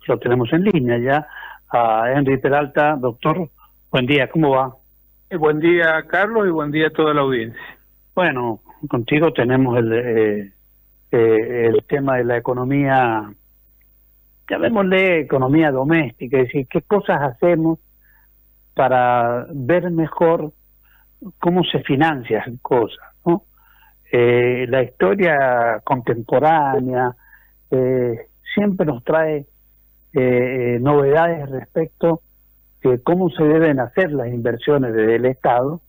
lo tenemos en línea ya, a Henry Peralta. Doctor, buen día, ¿cómo va? Buen día, Carlos, y buen día a toda la audiencia. Bueno, contigo tenemos el tema de la economía, llamémosle economía doméstica, es decir, qué cosas hacemos para ver mejor cómo se financian cosas, ¿no? La historia contemporánea siempre nos trae novedades respecto de cómo se deben hacer las inversiones desde el Estado,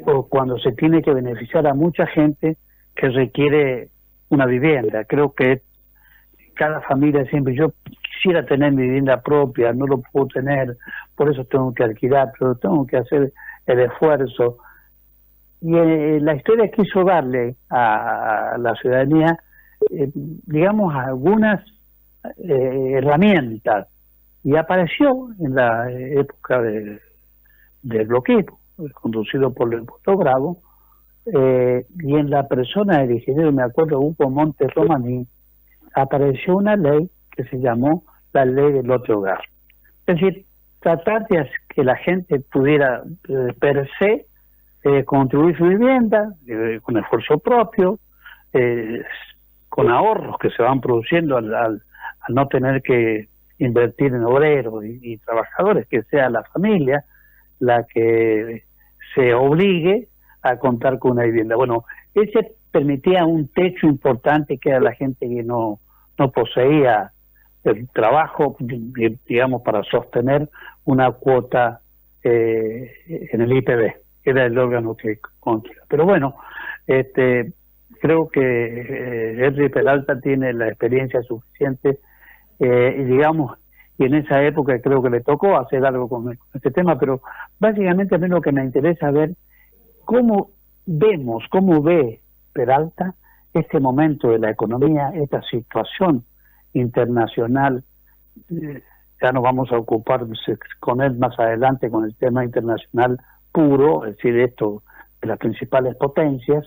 o cuando se tiene que beneficiar a mucha gente que requiere una vivienda. Creo que cada familia siempre, yo quisiera tener mi vivienda propia, no lo puedo tener, por eso tengo que alquilar, pero tengo que hacer el esfuerzo. Y la historia quiso darle a la ciudadanía, digamos, algunas herramientas, y apareció en la época del bloqueo, conducido por Leopoldo Bravo, y en la persona del ingeniero, me acuerdo, Hugo Montes Romaní, apareció una ley que se llamó la ley del lote hogar. Es decir, tratar de que la gente pudiera per se construir su vivienda con esfuerzo propio, con ahorros que se van produciendo al no tener que invertir en obreros y trabajadores, que sea la familia la que se obligue a contar con una vivienda. Bueno, ese permitía un techo importante que era la gente que no poseía el trabajo, digamos, para sostener una cuota en el IPB, que era el órgano que controla. Pero bueno, creo que Henry Peralta tiene la experiencia suficiente, y digamos, y en esa época creo que le tocó hacer algo con este tema, pero básicamente a mí lo que me interesa ver cómo ve Peralta este momento de la economía, esta situación internacional. Ya nos vamos a ocupar con él más adelante, con el tema internacional puro, es decir, esto de las principales potencias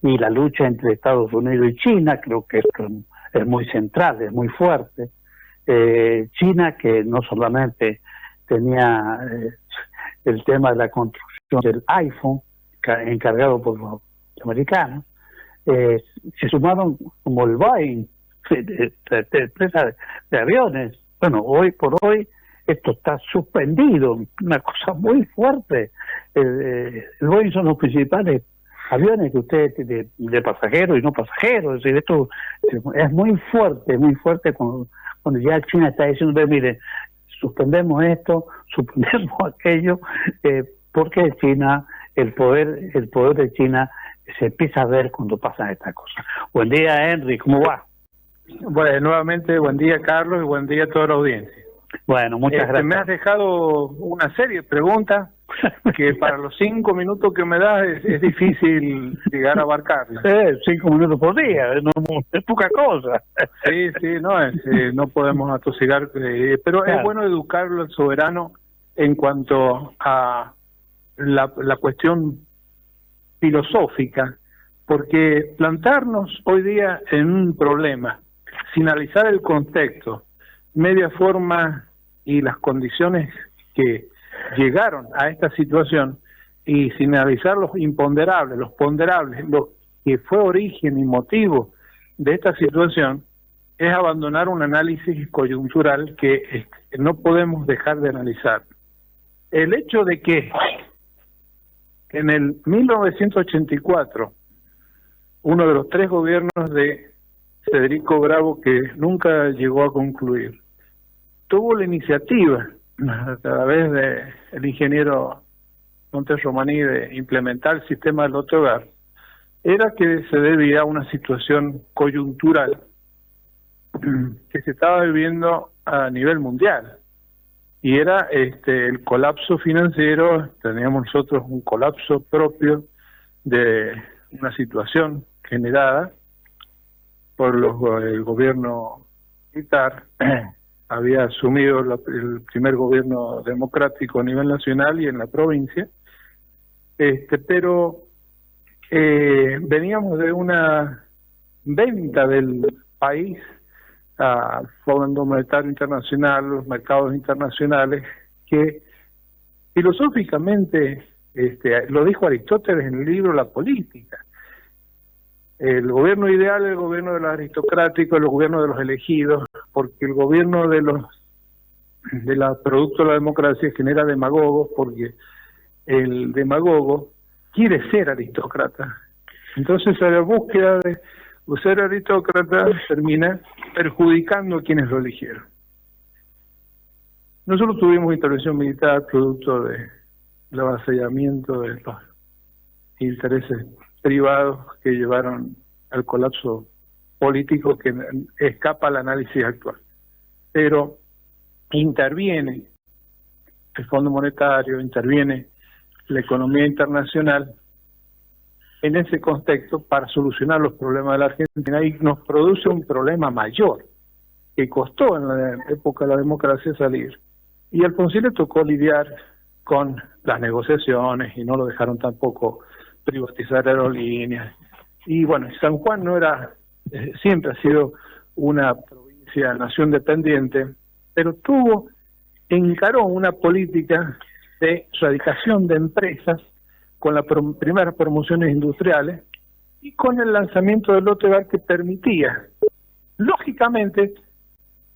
y la lucha entre Estados Unidos y China. Creo que esto es muy central, es muy fuerte. China, que no solamente tenía el tema de la construcción del iPhone, encargado por los americanos, se sumaron como el Boeing, empresa de aviones. Bueno, hoy por hoy esto está suspendido, una cosa muy fuerte. El Boeing son los principales aviones que ustedes de pasajeros y no pasajeros. Es decir, esto es muy fuerte cuando ya China está diciendo, mire, suspendemos esto, suspendemos aquello, porque China, el poder de China se empieza a ver cuando pasan estas cosas. Buen día, Henry, ¿cómo va? Bueno, nuevamente, buen día, Carlos, y buen día a toda la audiencia. Bueno, muchas gracias. Me has dejado una serie de preguntas que para los 5 minutos que me das es difícil llegar a abarcarlas. 5 minutos por día, es poca cosa. Sí, no podemos atosigar, pero claro, es bueno educarlo al soberano en cuanto a la cuestión filosófica, porque plantarnos hoy día en un problema sin analizar el contexto, media forma y las condiciones que llegaron a esta situación, y sin analizar los imponderables, los ponderables, lo que fue origen y motivo de esta situación, es abandonar un análisis coyuntural que no podemos dejar de analizar. El hecho de que en el 1984, uno de los 3 gobiernos de Federico Bravo, que nunca llegó a concluir, tuvo la iniciativa a través del ingeniero Montes Romaní de implementar el sistema del lote hogar, era que se debía a una situación coyuntural que se estaba viviendo a nivel mundial, y era el colapso financiero. Teníamos nosotros un colapso propio de una situación generada por el gobierno militar. Había asumido el primer gobierno democrático a nivel nacional y en la provincia, pero veníamos de una venta del país Fondo Monetario Internacional, los mercados internacionales, que filosóficamente, lo dijo Aristóteles en el libro La Política, el gobierno ideal es el gobierno de los aristocráticos, el gobierno de los elegidos, porque el gobierno de la producto de la democracia genera demagogos, porque el demagogo quiere ser aristócrata. Entonces, a la búsqueda de ser aristócrata termina perjudicando a quienes lo eligieron. Nosotros tuvimos intervención militar producto del avasallamiento de los intereses privados que llevaron al colapso político que escapa al análisis actual. Pero interviene el Fondo Monetario, interviene la economía internacional en ese contexto para solucionar los problemas de la Argentina, y nos produce un problema mayor que costó en la época de la democracia salir. Y a Alfonsín le tocó lidiar con las negociaciones y no lo dejaron tampoco privatizar aerolíneas. Y bueno, San Juan no era, siempre ha sido una provincia, nación dependiente, pero encaró una política de radicación de empresas con las primeras promociones industriales y con el lanzamiento del lote bar que permitía, lógicamente,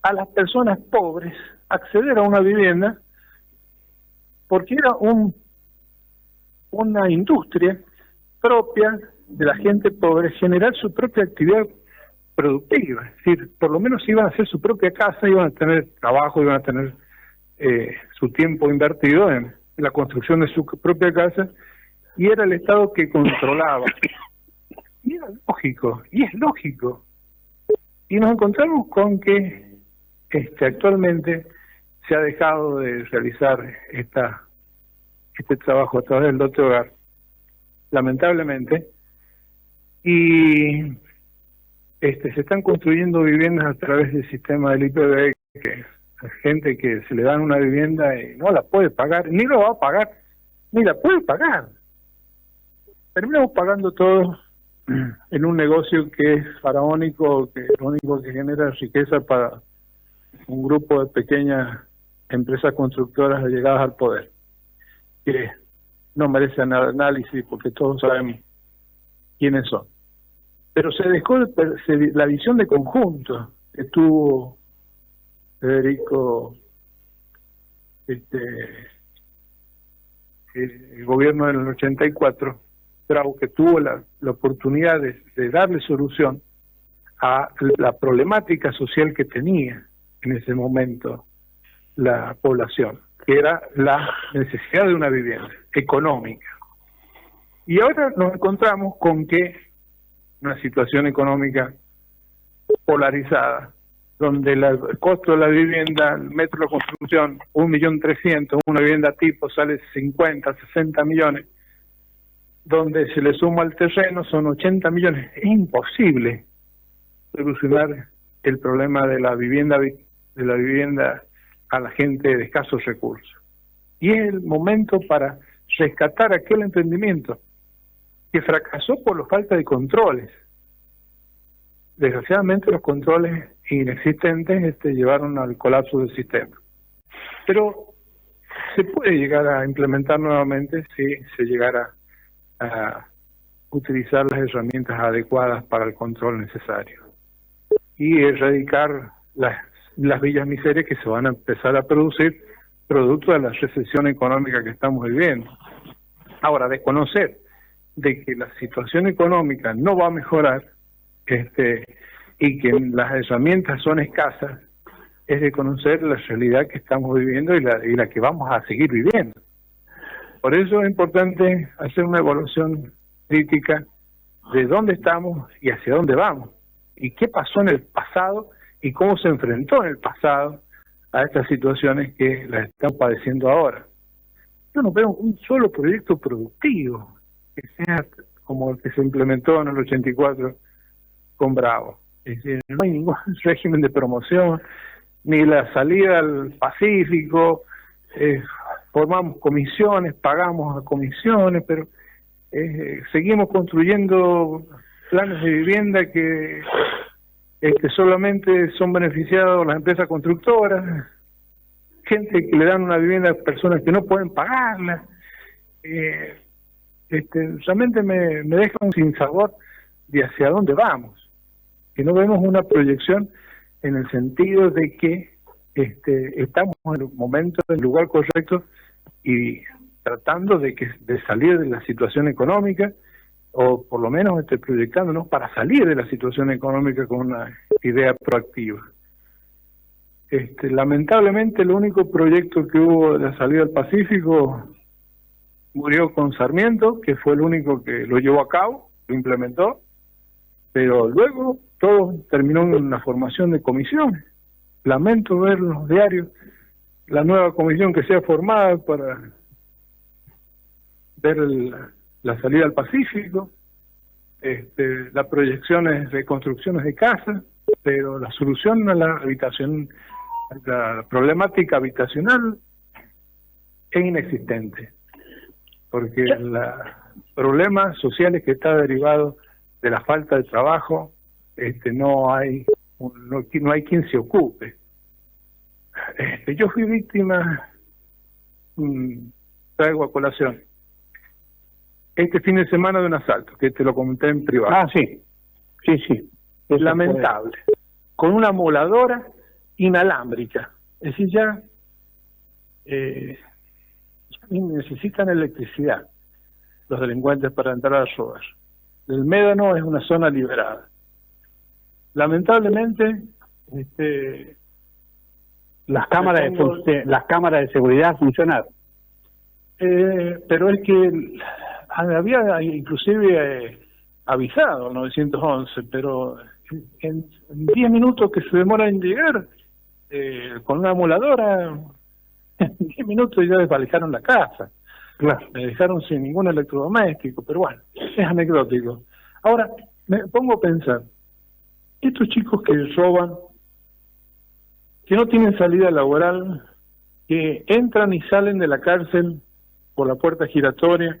a las personas pobres acceder a una vivienda, porque era una industria propia de la gente pobre, generar su propia actividad productiva, es decir, por lo menos iban a hacer su propia casa, iban a tener trabajo, iban a tener su tiempo invertido en la construcción de su propia casa, y era el Estado que controlaba. Y era lógico, y es lógico. Y nos encontramos con que actualmente se ha dejado de realizar este trabajo a través del lote hogar, lamentablemente, y se están construyendo viviendas a través del sistema del IPB, que hay gente que se le dan una vivienda y no la puede pagar, ni lo va a pagar, ni la puede pagar. Terminamos pagando todo en un negocio que es faraónico, que lo único que genera riqueza para un grupo de pequeñas empresas constructoras llegadas al poder, que no merecen análisis porque todos sabemos quiénes son. Pero se dejó la visión de conjunto que tuvo Federico, el gobierno del 84, que tuvo la oportunidad de darle solución a la problemática social que tenía en ese momento la población, que era la necesidad de una vivienda económica. Y ahora nos encontramos con que una situación económica polarizada, donde el costo de la vivienda, el metro de construcción, 1.300.000, una vivienda tipo sale 50, 60 millones, donde se le suma el terreno son 80 millones. Es imposible solucionar el problema de la vivienda a la gente de escasos recursos. Y es el momento para rescatar aquel emprendimiento que fracasó por la falta de controles. Desgraciadamente los controles inexistentes llevaron al colapso del sistema. Pero se puede llegar a implementar nuevamente si se llegara a utilizar las herramientas adecuadas para el control necesario y erradicar las villas miserias que se van a empezar a producir producto de la recesión económica que estamos viviendo. Ahora, desconocer de que la situación económica no va a mejorar y que las herramientas son escasas, es de conocer la realidad que estamos viviendo y la que vamos a seguir viviendo. Por eso es importante hacer una evaluación crítica de dónde estamos y hacia dónde vamos, y qué pasó en el pasado y cómo se enfrentó en el pasado a estas situaciones que las estamos padeciendo ahora. Yo no veo un solo proyecto productivo que sea como el que se implementó en el 84 con Bravo. Es decir, no hay ningún régimen de promoción, ni la salida al Pacífico, formamos comisiones, pagamos a comisiones, pero seguimos construyendo planes de vivienda que solamente son beneficiados las empresas constructoras, gente que le dan una vivienda a personas que no pueden pagarla. Realmente me deja un sinsabor de hacia dónde vamos, que no vemos una proyección en el sentido de que estamos en el momento, en el lugar correcto y tratando de salir de la situación económica, o por lo menos proyectándonos para salir de la situación económica con una idea proactiva. Lamentablemente el único proyecto que hubo de la salida al Pacífico murió con Sarmiento, que fue el único que lo llevó a cabo, lo implementó, pero luego todo terminó en una formación de comisiones. Lamento ver en los diarios la nueva comisión que sea formada para ver la salida al Pacífico, las proyecciones de construcciones de casas, pero la solución a la problemática habitacional es inexistente, porque los problemas sociales que está derivado de la falta de trabajo, no hay quien se ocupe. Yo fui víctima, traigo a colación, este fin de semana de un asalto, que te lo comenté en privado. Ah, sí. Es lamentable. Con una moladora inalámbrica. Es decir, ya necesitan electricidad los delincuentes para entrar a robar. El Médano es una zona liberada. Lamentablemente, las cámaras de seguridad funcionaron. Pero es que había inclusive avisado al 911, pero en 10 minutos que se demora en llegar, con una moladora, en 10 minutos ya desvalijaron la casa. Claro. Me dejaron sin ningún electrodoméstico, pero bueno, es anecdótico. Ahora, me pongo a pensar, estos chicos que roban, que no tienen salida laboral, que entran y salen de la cárcel por la puerta giratoria,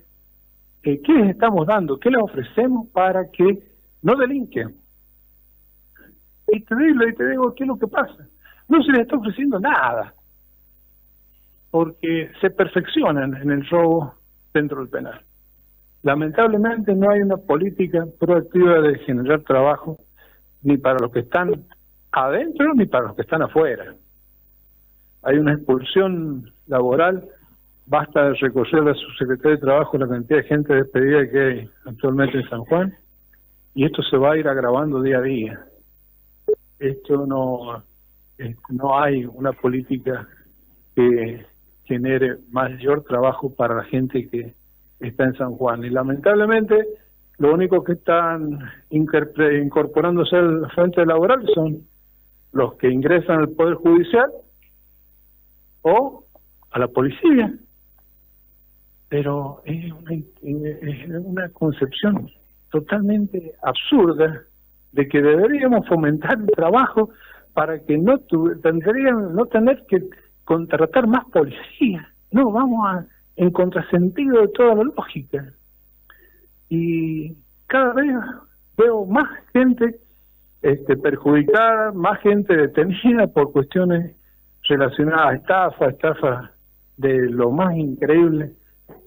¿qué les estamos dando? ¿Qué les ofrecemos para que no delinquen? Y te digo, ¿qué es lo que pasa? No se les está ofreciendo nada, porque se perfeccionan en el robo dentro del penal. Lamentablemente no hay una política proactiva de generar trabajo, ni para los que están adentro, ni para los que están afuera. Hay una expulsión laboral. Basta de recorrer a su secretario de Trabajo la cantidad de gente despedida que hay actualmente en San Juan, y esto se va a ir agravando día a día. Esto no hay una política que genere mayor trabajo para la gente que está en San Juan. Y lamentablemente, lo único que están incorporándose a la fuente laboral son los que ingresan al Poder Judicial o a la policía. Pero es una concepción totalmente absurda de que deberíamos fomentar el trabajo para que no tener que contratar más policía. No, vamos en contrasentido de toda la lógica. Y cada vez veo más gente perjudicada, más gente detenida por cuestiones relacionadas a estafas de lo más increíble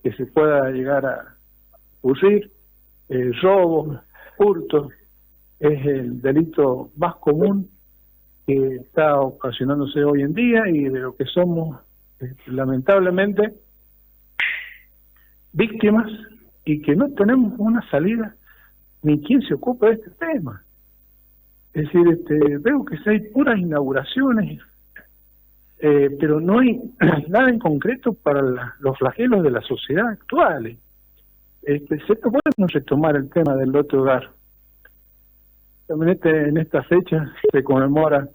que se pueda llegar a ocurrir. Robos, hurtos, es el delito más común que está ocasionándose hoy en día, y de lo que somos lamentablemente víctimas, y que no tenemos una salida ni quien se ocupe de este tema. Es decir, veo que hay puras inauguraciones, pero no hay nada en concreto para los flagelos de la sociedad actual. Se puede retomar el tema del lote hogar. También en esta fecha se conmemora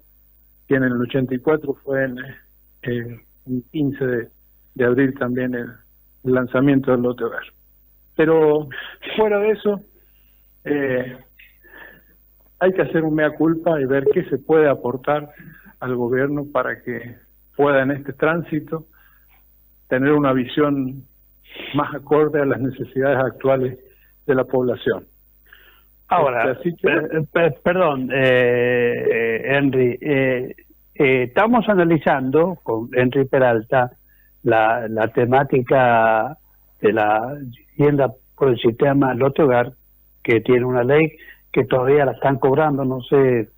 que en el 84 fue en el 15 de abril también el lanzamiento del lote hogar. Pero fuera de eso, hay que hacer un mea culpa y ver qué se puede aportar al gobierno para que pueda en este tránsito tener una visión más acorde a las necesidades actuales de la población. Ahora, perdón, Henry, estamos analizando con Henry Peralta la temática de la vivienda por el sistema Lote Hogar, que tiene una ley que todavía la están cobrando, no sé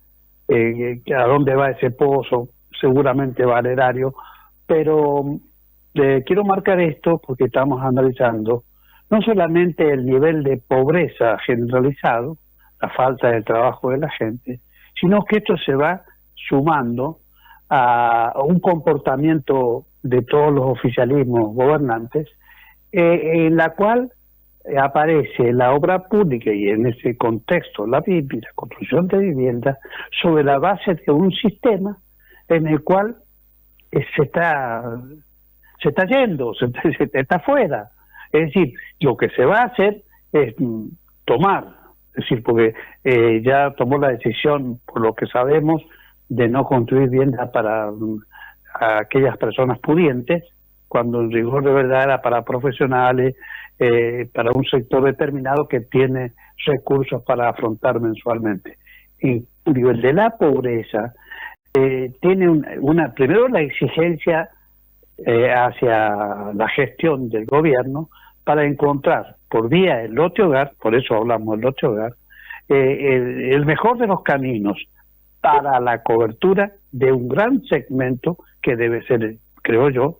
a dónde va ese pozo, seguramente va al erario, pero quiero marcar esto porque estamos analizando no solamente el nivel de pobreza generalizado, la falta de trabajo de la gente, sino que esto se va sumando a un comportamiento de todos los oficialismos gobernantes, en la cual aparece la obra pública y en ese contexto la construcción de viviendas sobre la base de un sistema en el cual se está yendo, se está fuera. Es decir, lo que se va a hacer es tomar, es decir, porque ya tomó la decisión, por lo que sabemos, de no construir viviendas para aquellas personas pudientes, cuando el rigor de verdad era para profesionales, para un sector determinado que tiene recursos para afrontar mensualmente. Y a nivel de la pobreza, tiene primero la exigencia hacia la gestión del gobierno para encontrar por vía del lote hogar, por eso hablamos del lote hogar, el mejor de los caminos para la cobertura de un gran segmento que debe ser, creo yo,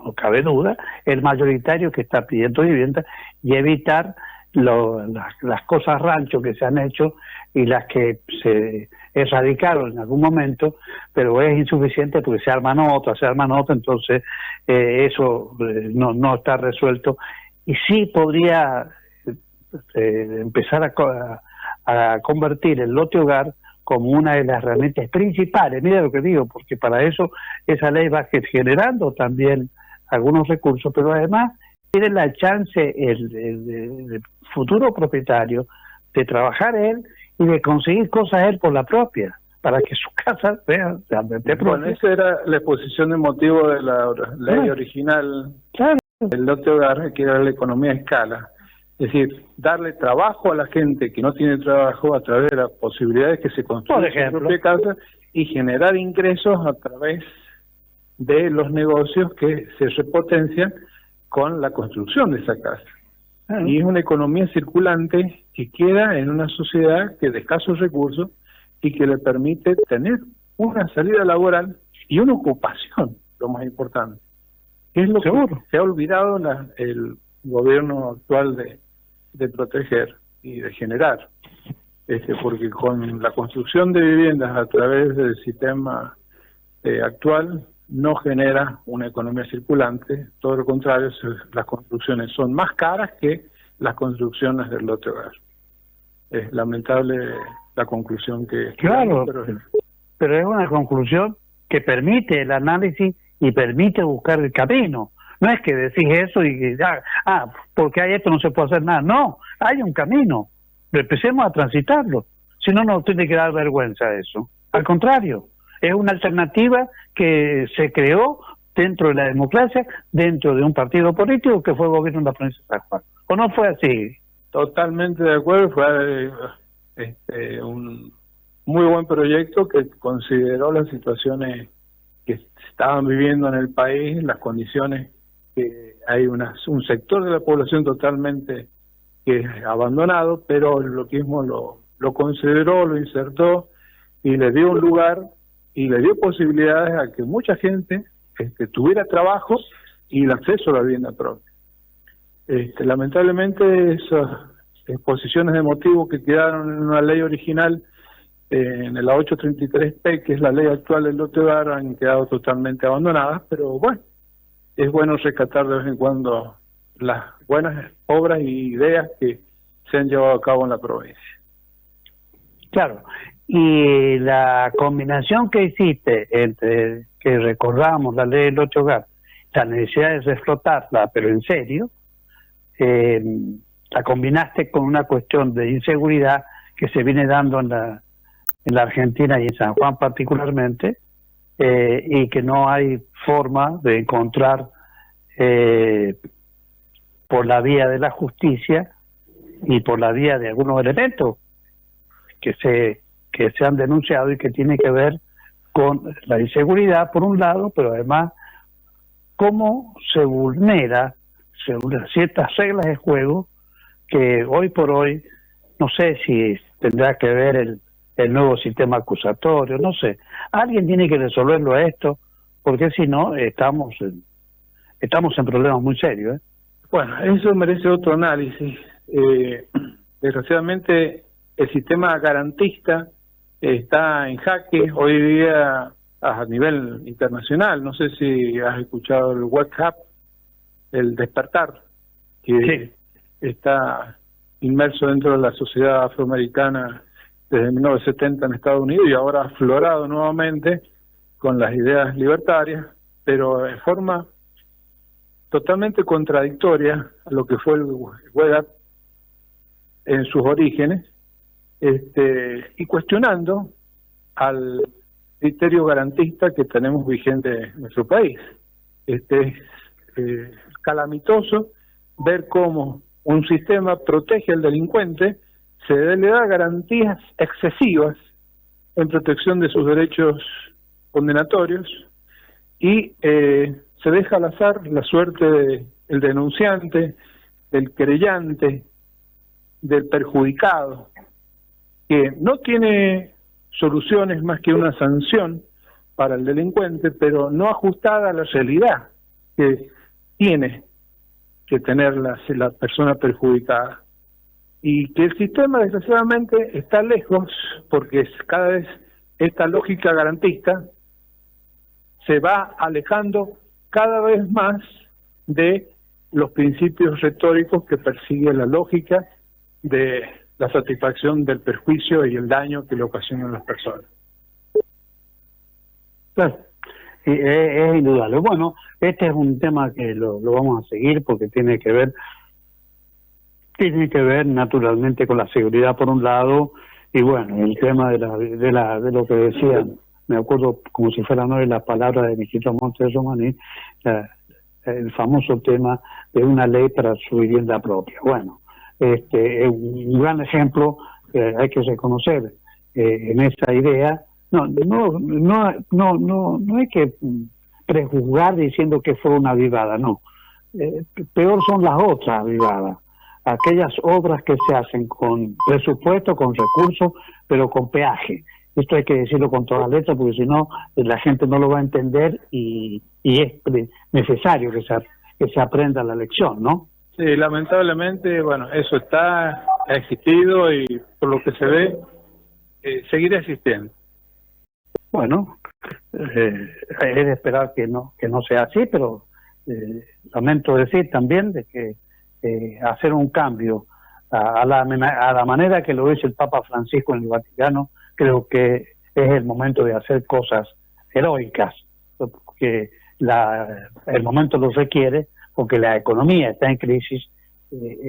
no cabe duda, el mayoritario que está pidiendo vivienda, y evitar las cosas rancho que se han hecho y las que se erradicaron en algún momento, pero es insuficiente porque se arman otras, entonces eso no está resuelto, y sí podría empezar a convertir el lote hogar como una de las herramientas principales. Mira lo que digo, porque para eso esa ley va generando también algunos recursos, pero además tiene la chance el futuro propietario de trabajar él y de conseguir cosas él por la propia, para que su casa sea realmente propia. Bueno, esa era la exposición de motivo de la ley original del lote hogar, que era la economía a escala. Es decir, darle trabajo a la gente que no tiene trabajo a través de las posibilidades que se construyen en su propia casa y generar ingresos a través de los negocios que se repotencian con la construcción de esa casa. Y es una economía circulante que queda en una sociedad que de escasos recursos y que le permite tener una salida laboral y una ocupación, lo más importante. Es lo que se ha olvidado el gobierno actual de proteger y de generar, porque con la construcción de viviendas a través del sistema actual no genera una economía circulante, todo lo contrario, las construcciones son más caras que las construcciones del lote hogar. Es lamentable la conclusión que... Claro, pero es una conclusión que permite el análisis y permite buscar el camino. No es que decís eso y porque hay esto no se puede hacer nada. No, hay un camino. Empecemos a transitarlo. Si no, nos tiene que dar vergüenza eso. Al contrario, es una alternativa que se creó dentro de la democracia, dentro de un partido político que fue el gobierno de la provincia de San Juan. ¿O no fue así? Totalmente de acuerdo. Fue un muy buen proyecto que consideró las situaciones que estaban viviendo en el país, las condiciones que hay un sector de la población totalmente que es abandonado, pero el bloquismo lo consideró, lo insertó y le dio un lugar y le dio posibilidades a que mucha gente tuviera trabajo y el acceso a la vivienda propia. Lamentablemente esas exposiciones de motivos que quedaron en una ley original, en la 833P, que es la ley actual del lote hogar, han quedado totalmente abandonadas, pero bueno, es bueno rescatar de vez en cuando las buenas obras y ideas que se han llevado a cabo en la provincia. Claro, y la combinación que hiciste entre que recordamos la ley del lote hogar, la necesidad de reflotarla, pero en serio, la combinaste con una cuestión de inseguridad que se viene dando en la Argentina y en San Juan particularmente, y que no hay forma de encontrar por la vía de la justicia y por la vía de algunos elementos que se han denunciado y que tiene que ver con la inseguridad por un lado, pero además cómo se vulnera ciertas reglas de juego que hoy por hoy, no sé si tendrá que ver el nuevo sistema acusatorio, no sé. Alguien tiene que resolverlo a esto, porque si no, estamos en problemas muy serios, ¿eh? Bueno, eso merece otro análisis. Desgraciadamente, el sistema garantista está en jaque hoy día a nivel internacional. No sé si has escuchado el Wake Up, el despertar, que está inmerso dentro de la sociedad afroamericana desde 1970 en Estados Unidos y ahora ha aflorado nuevamente con las ideas libertarias, pero de forma totalmente contradictoria a lo que fue el Wake Up en sus orígenes, y cuestionando al criterio garantista que tenemos vigente en nuestro país. Es calamitoso ver cómo un sistema protege al delincuente, le da garantías excesivas en protección de sus derechos condenatorios y se deja al azar la suerte del denunciante, del querellante, del perjudicado, que no tiene soluciones más que una sanción para el delincuente, pero no ajustada a la realidad que tiene que tener la persona perjudicada. Y que el sistema, desgraciadamente, está lejos, porque cada vez esta lógica garantista se va alejando cada vez más de los principios retóricos que persigue la lógica de la satisfacción del perjuicio y el daño que le ocasionan las personas. Claro, es indudable. Bueno, este es un tema que lo vamos a seguir porque tiene que ver naturalmente con la seguridad por un lado y bueno, el tema de lo que decían, me acuerdo como si fueran hoy las palabras de Mijito Montes Romaní, el famoso tema de una ley para su vivienda propia. Bueno, un gran ejemplo hay que reconocer en esa idea. No hay que prejuzgar diciendo que fue una avivada, no. Peor son las otras avivadas, aquellas obras que se hacen con presupuesto, con recursos, pero con peaje. Esto hay que decirlo con todas las letras, porque si no, la gente no lo va a entender y es necesario que se aprenda la lección, ¿no? Sí, lamentablemente, bueno, eso ha existido y por lo que se ve, seguirá existiendo. Bueno, es de esperar que no sea así, pero lamento decir también de que hacer un cambio a la manera que lo hizo el Papa Francisco en el Vaticano, creo que es el momento de hacer cosas heroicas, porque el momento lo requiere, porque la economía está en crisis,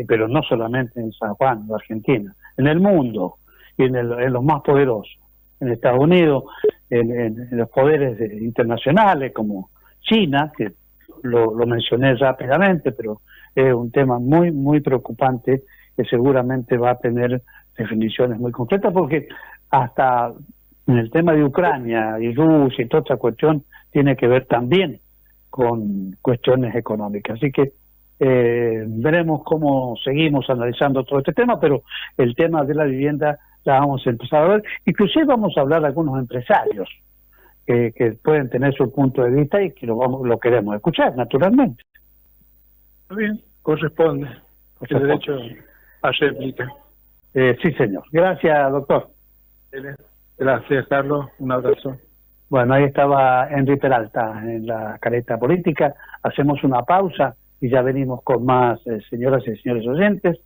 pero no solamente en San Juan, en Argentina, en el mundo y en los más poderosos, en Estados Unidos, en los poderes internacionales como China, que lo mencioné rápidamente, pero es un tema muy, muy preocupante que seguramente va a tener definiciones muy concretas, porque hasta en el tema de Ucrania y Rusia y toda esta cuestión tiene que ver también con cuestiones económicas. Así que veremos cómo seguimos analizando todo este tema, pero el tema de la vivienda la vamos a empezar a ver. Inclusive vamos a hablar de algunos empresarios que pueden tener su punto de vista y que lo queremos escuchar, naturalmente. Está bien, corresponde. El derecho a réplica. Sí, señor. Gracias, doctor. Gracias, Carlos. Un abrazo. Bueno, ahí estaba Henry Peralta en la Caleta Política. Hacemos una pausa y ya venimos con más, señoras y señores oyentes.